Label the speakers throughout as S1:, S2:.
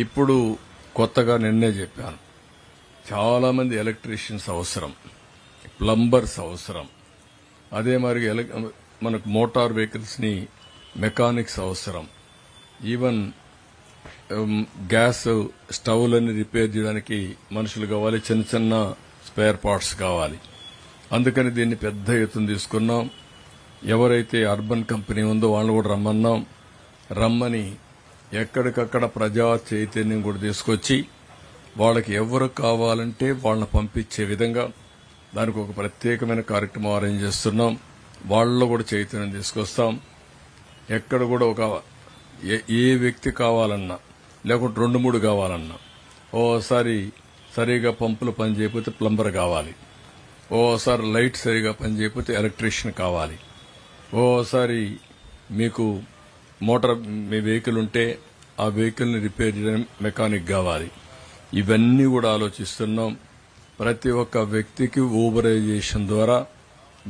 S1: ఇప్పుడు కొత్తగా నిన్నే చెప్పాను, చాలా మంది ఎలక్ట్రీషియన్స్ అవసరం, ప్లంబర్స్ అవసరం, అదే మరి మనకు మోటార్ వెహికల్స్ ని మెకానిక్స్ అవసరం, ఈవెన్ గ్యాస్ స్టవ్లని రిపేర్ చేయడానికి మనుషులు కావాలి, చిన్న చిన్న స్పేర్ పార్ట్స్ కావాలి. అందుకని దీన్ని పెద్ద ఎత్తున తీసుకున్నాం. ఎవరైతే అర్బన్ కంపెనీ ఉందో వాళ్ళని కూడా రమ్మని ఎక్కడికక్కడ ప్రజా చైతన్యం కూడా తీసుకొచ్చి వాళ్ళకి ఎవరు కావాలంటే వాళ్ళని పంపించే విధంగా దానికి ఒక ప్రత్యేకమైన కార్యక్రమం అరేంజ్ చేస్తున్నాం. వాళ్ళలో కూడా చైతన్యం తీసుకొస్తాం. ఎక్కడ కూడా ఏ వ్యక్తి కావాలన్నా లేకుంటే 2-3 కావాలన్నా, ఓసారి సరిగా పంపులు పనిచేయకపోతే ప్లంబర్ కావాలి, ఓసారి లైట్ సరిగా పనిచేయకపోతే ఎలక్ట్రీషియన్ కావాలి, ఓసారి మీకు మోటార్ మీ వెహికల్ ఉంటే ఆ వెహికల్ ని రిపేర్ చేయడం మెకానిక్ కావాలి. ఇవన్నీ కూడా ఆలోచిస్తున్నాం. ప్రతి ఒక్క వ్యక్తికి ఊబరైజేషన్ ద్వారా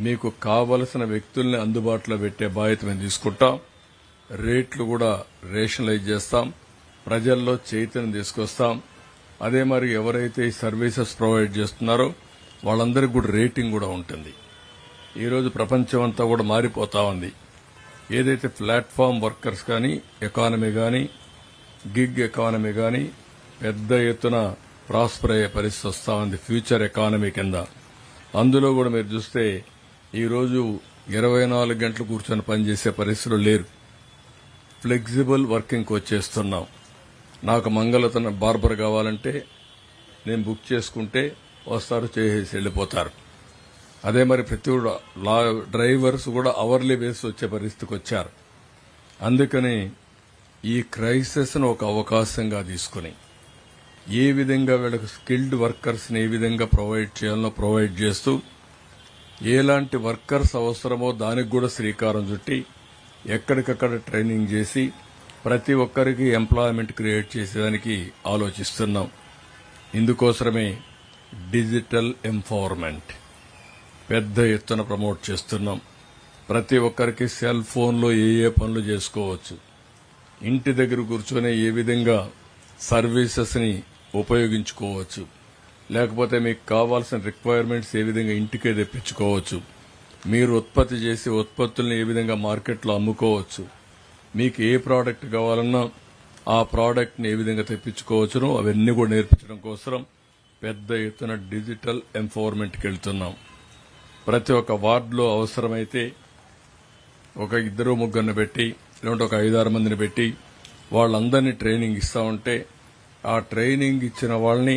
S1: మీకు కావలసిన వ్యక్తుల్ని అందుబాటులో పెట్టే బాధ్యత మేము తీసుకుంటాం. రేట్లు కూడా రేషనలైజ్ చేస్తాం. ప్రజల్లో చైతన్యం తీసుకొస్తాం. అదే మరి ఎవరైతే ఈ సర్వీసెస్ ప్రొవైడ్ చేస్తున్నారో వాళ్ళందరికీ కూడా రేటింగ్ కూడా ఉంటుంది. ఈరోజు ప్రపంచం అంతా కూడా మారిపోతా ఉంది. ఏదైతే ప్లాట్ఫామ్ వర్కర్స్ కానీ, ఎకానమీ కానీ, గిగ్ ఎకానమీ కానీ పెద్ద ఎత్తున ప్రాస్పర్ అయ్యే పరిస్థితి వస్తా ఉంది ఫ్యూచర్ ఎకానమీ కింద. అందులో కూడా మీరు చూస్తే ఈరోజు 24 గంటలు కూర్చొని పనిచేసే పరిస్థితులు లేరు. ఫ్లెక్సిబుల్ వర్కింగ్కి వచ్చేస్తున్నాం. నాకు మంగళతన బార్బర్ కావాలంటే నేను బుక్ చేసుకుంటే వస్తారు, చేసేసి వెళ్ళిపోతారు. అదే మరి ప్రతి డ్రైవర్స్ కూడా అవర్లీ బేస్ వచ్చే పరిస్థితికి వచ్చారు. అందుకని ఈ క్రైసిస్ ను ఒక అవకాశంగా తీసుకుని ఏ విధంగా వీళ్ళకి స్కిల్డ్ వర్కర్స్ ని ఏ విధంగా ప్రొవైడ్ చేయాలనో ప్రొవైడ్ చేస్తూ ఎలాంటి వర్కర్స్ అవసరమో దానికి కూడా శ్రీకారం చుట్టి ఎక్కడికక్కడ ట్రైనింగ్ చేసి ప్రతి ఒక్కరికి ఎంప్లాయ్మెంట్ క్రియేట్ చేసేదానికి ఆలోచిస్తున్నాం. ఇందుకోసమే డిజిటల్ ఎంపవర్మెంట్ పెద్ద ఎత్తున ప్రమోట్ చేస్తున్నాం. ప్రతి ఒక్కరికి సెల్ ఫోన్లో ఏ పనులు చేసుకోవచ్చు, ఇంటి దగ్గర కూర్చొని ఏ విధంగా సర్వీసెస్ ని ఉపయోగించుకోవచ్చు, లేకపోతే మీకు కావాల్సిన రిక్వైర్మెంట్స్ ఏ విధంగా ఇంటికే తెప్పించుకోవచ్చు, మీరు ఉత్పత్తి చేసే ఉత్పత్తుల్ని ఏ విధంగా మార్కెట్లో అమ్ముకోవచ్చు, మీకు ఏ ప్రోడక్ట్ కావాలన్నా ఆ ప్రోడక్ట్ ని ఏ విధంగా తెప్పించుకోవచ్చునో అవన్నీ కూడా నేర్పించడం కోసం పెద్ద ఎత్తున డిజిటల్ ఎంపవర్మెంట్కి వెళ్తున్నాం. ప్రతి ఒక్క వార్డులో అవసరమైతే ఒక 2-3 పెట్టి లేదంటే ఒక 5-6 మందిని పెట్టి వాళ్ళందరినీ ట్రైనింగ్ ఇస్తా ఉంటే ఆ ట్రైనింగ్ ఇచ్చిన వాళ్ళని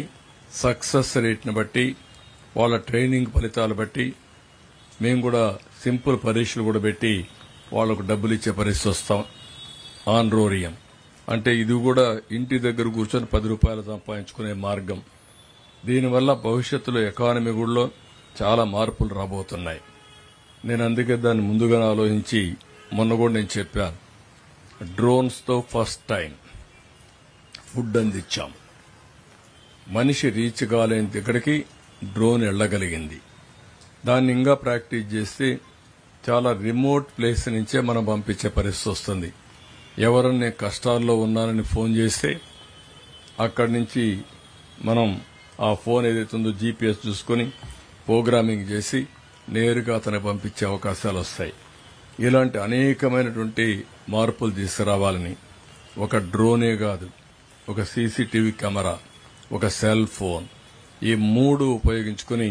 S1: సక్సెస్ రేట్ని బట్టి వాళ్ళ ట్రైనింగ్ ఫలితాలు బట్టి మేము కూడా సింపుల్ పరీక్షలు కూడా పెట్టి వాళ్లకు డబ్బులు ఇచ్చే పరిస్థితి వస్తాం. ఆన్రోరియం అంటే ఇది కూడా ఇంటి దగ్గర కూర్చొని 10 రూపాయలు సంపాదించుకునే మార్గం. దీనివల్ల భవిష్యత్తులో ఎకానమీ కూడా చాలా మార్పులు రాబోతున్నాయి. నేను అందుకే దాన్ని ముందుగానే ఆలోచించి మొన్న కూడా నేను చెప్పాను, డ్రోన్స్ తో ఫస్ట్ టైం ఫుడ్ అందించాం. మనిషి రీచ్ కాలేని దగ్గరికి డ్రోన్ వెళ్లగలిగింది. దాన్ని ఇంకా ప్రాక్టీస్ చేస్తే చాలా రిమోట్ ప్లేస్ నుంచే మనం పంపించే పరిస్థితి వస్తుంది. ఎవరన్నా కష్టాల్లో ఉన్నారని ఫోన్ చేస్తే అక్కడి నుంచి మనం ఆ ఫోన్ ఏదైతే ఉందో జీపీఎస్ చూసుకుని ప్రోగ్రామింగ్ చేసి నేరుగా అతను పంపించే అవకాశాలు వస్తాయి. ఇలాంటి అనేకమైనటువంటి మార్పులు తీసుకురావాలని ఒక డ్రోనే కాదు, ఒక సీసీటీవీ కెమెరా, ఒక సెల్ ఫోన్, ఈ 3 ఉపయోగించుకుని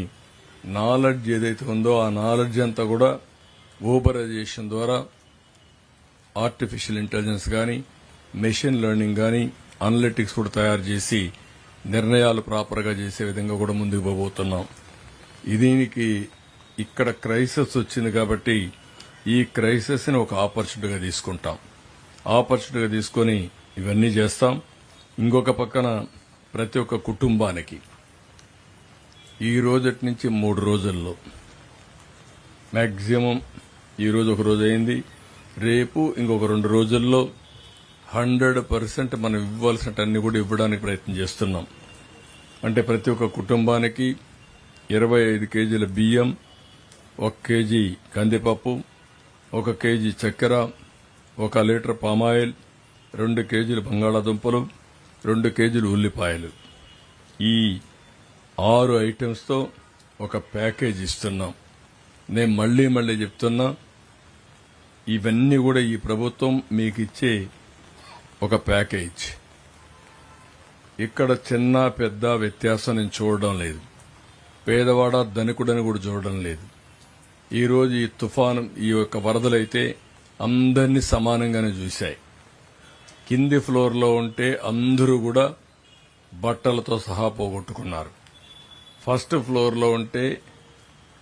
S1: నాలెడ్జ్ ఏదైతే ఉందో ఆ నాలెడ్జ్ అంతా కూడా ఊబరైజేషన్ ద్వారా ఆర్టిఫిషియల్ ఇంటెలిజెన్స్ గాని, మెషిన్ లెర్నింగ్ గాని, అనలిటిక్స్ కూడా తయారు చేసి నిర్ణయాలు ప్రాపర్గా చేసే విధంగా కూడా ముందుకు పోబోతున్నాం. దీనికి ఇక్కడ క్రైసిస్ వచ్చింది కాబట్టి ఈ క్రైసిస్ ని ఒక ఆపర్చునిటీగా తీసుకుంటాం. ఆపర్చునిటీగా తీసుకుని ఇవన్నీ చేస్తాం. ఇంకొక పక్కన ప్రతి ఒక్క కుటుంబానికి ఈ రోజటి నుంచి 3 రోజుల్లో మాక్సిమం, ఈ రోజు ఒక రోజు అయింది, రేపు ఇంకొక 2 రోజుల్లో 100% మనం ఇవ్వాల్సినవన్నీ కూడా ఇవ్వడానికి ప్రయత్నం చేస్తున్నాం. అంటే ప్రతి ఒక్క కుటుంబానికి 25 కేజీల బియ్యం, 1 కేజీ కందిపప్పు, 1 కేజీ చక్కెర, 1 లీటర్ పామాయిల్, 2 కేజీలు బంగాళాదుంపలు, 2 కేజీలు ఉల్లిపాయలు, ఈ 6 ఐటమ్స్తో ఒక ప్యాకేజ్ ఇస్తున్నాం. నేను మళ్లీ చెప్తున్నా, ఇవన్నీ కూడా ఈ ప్రభుత్వం మీకు ఇచ్చే ఒక ప్యాకేజ్. ఇక్కడ చిన్న పెద్ద వ్యత్యాసం నేను చూడడం లేదు. పేదవాడ ధనికుడని కూడా చూడడం లేదు. ఈరోజు ఈ తుఫాను, ఈ యొక్క వరదలైతే అందరినీ సమానంగానే చూశాయి. కింది ఫ్లోర్లో ఉంటే అందరూ కూడా బట్టలతో సహా పోగొట్టుకున్నారు. ఫస్ట్ ఫ్లోర్లో ఉంటే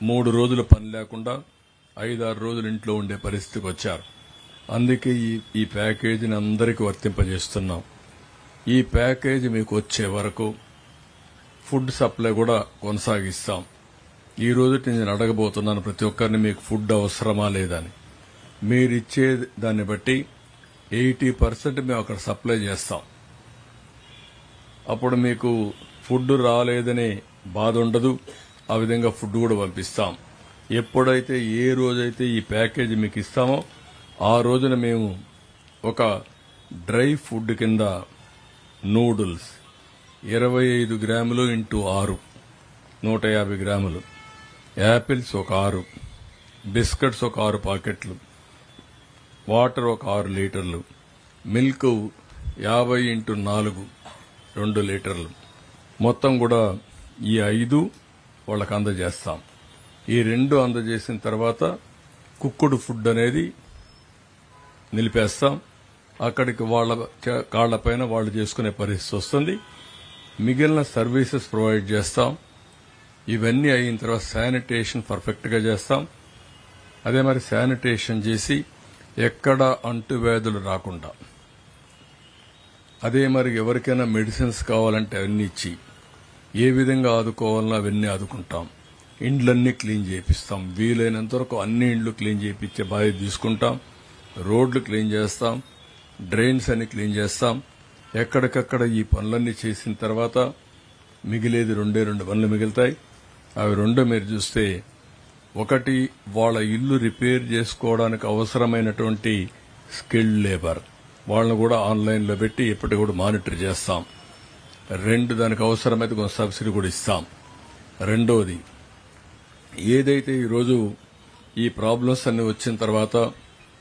S1: 3 రోజులు పని లేకుండా 5-6 రోజులు ఇంట్లో ఉండే పరిస్థితికి వచ్చారు. అందుకే ఈ ప్యాకేజీని అందరికీ వర్తింపజేస్తున్నాం. ఈ ప్యాకేజీ మీకు వచ్చే వరకు ఫుడ్ సప్లై కూడా కొనసాగిస్తాం. ఈ రోజు నేను అడగబోతున్నాను ప్రతి ఒక్కరిని, మీకు ఫుడ్ అవసరమా లేదని. మీరిచ్చే దాన్ని బట్టి 80% మేము అక్కడ సప్లై చేస్తాం. అప్పుడు మీకు ఫుడ్ రాలేదనే బాధ ఉండదు. ఆ విధంగా ఫుడ్ కూడా పంపిస్తాం. ఎప్పుడైతే ఏ రోజైతే ఈ ప్యాకేజీ మీకు ఇస్తామో ఆ రోజున మేము ఒక డ్రై ఫుడ్ కింద నూడిల్స్ 25 గ్రాములు ఇంటూ 6 150 గ్రాములు, యాపిల్స్ ఒక 6, బిస్కెట్స్ ఒక 6 పాకెట్లు, వాటర్ ఒక 6 లీటర్లు, మిల్క్ 50 ఇంటూ 4 2 లీటర్లు, మొత్తం కూడా ఈ 5 వాళ్ళకి అందజేస్తాం. ఈ 2 అందజేసిన తర్వాత కుక్కుడు ఫుడ్ అనేది నిలిపేస్తాం. అక్కడికి వాళ్ళ కాళ్లపైన వాళ్ళు చేసుకునే పరిస్థితి వస్తుంది. మిగిలిన సర్వీసెస్ ప్రొవైడ్ చేస్తాం. ఇవన్నీ అయిన తర్వాత శానిటేషన్ పర్ఫెక్ట్ గా చేస్తాం. అదే మరి శానిటేషన్ చేసి ఎక్కడ అంటువ్యాధులు రాకుండా, అదే మరి ఎవరికైనా మెడిసిన్స్ కావాలంటే అవన్నీ ఇచ్చి ఏ విధంగా ఆదుకోవాలన్నా అవన్నీ ఆదుకుంటాం. ఇండ్లన్నీ క్లీన్ చేపిస్తాం. వీలైనంత వరకు అన్ని ఇండ్లు క్లీన్ చేయించే బాధ్యత తీసుకుంటాం. రోడ్లు క్లీన్ చేస్తాం. డ్రైన్స్ అన్ని క్లీన్ చేస్తాం. ఎక్కడికక్కడ ఈ పనులన్నీ చేసిన తర్వాత మిగిలేది 2 పనులు మిగులుతాయి. అవి 2 మీరు చూస్తే, ఒకటి వాళ్ళ ఇల్లు రిపేర్ చేసుకోవడానికి అవసరమైనటువంటి స్కిల్డ్ లేబర్, వాళ్ళని కూడా ఆన్లైన్లో పెట్టి ఎప్పటికీ కూడా మానిటర్ చేస్తాం. 2 దానికి అవసరమైతే కొంత సబ్సిడీ కూడా ఇస్తాం. రెండోది, ఏదైతే ఈరోజు ఈ ప్రాబ్లమ్స్ అన్ని వచ్చిన తర్వాత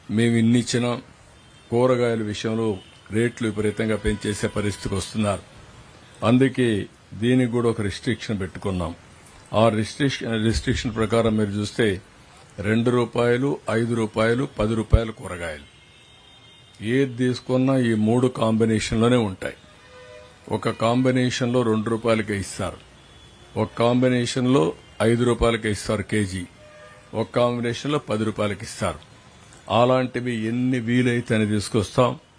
S1: మేము ఇన్ని ఇచ్చిన కూరగాయల విషయంలో రేట్లు విపరీతంగా పెంచేసే పరిస్థితికి వస్తున్నారు. అందుకే దీనికి కూడా ఒక రిస్ట్రిక్షన్ పెట్టుకున్నాం. ఆ రిస్ట్రిక్షన్ ప్రకారం మీరు చూస్తే ₹2, ₹5, ₹10 కూరగాయలు ఏది తీసుకున్నా ఈ 3 కాంబినేషన్లోనే ఉంటాయి. ఒక కాంబినేషన్లో ₹2కే ఇస్తారు, ఒక కాంబినేషన్లో ₹5కే ఇస్తారు కేజీ, ఒక కాంబినేషన్లో ₹10కి ఇస్తారు. అలాంటివి ఎన్ని వీలైతే అని తీసుకొస్తాం.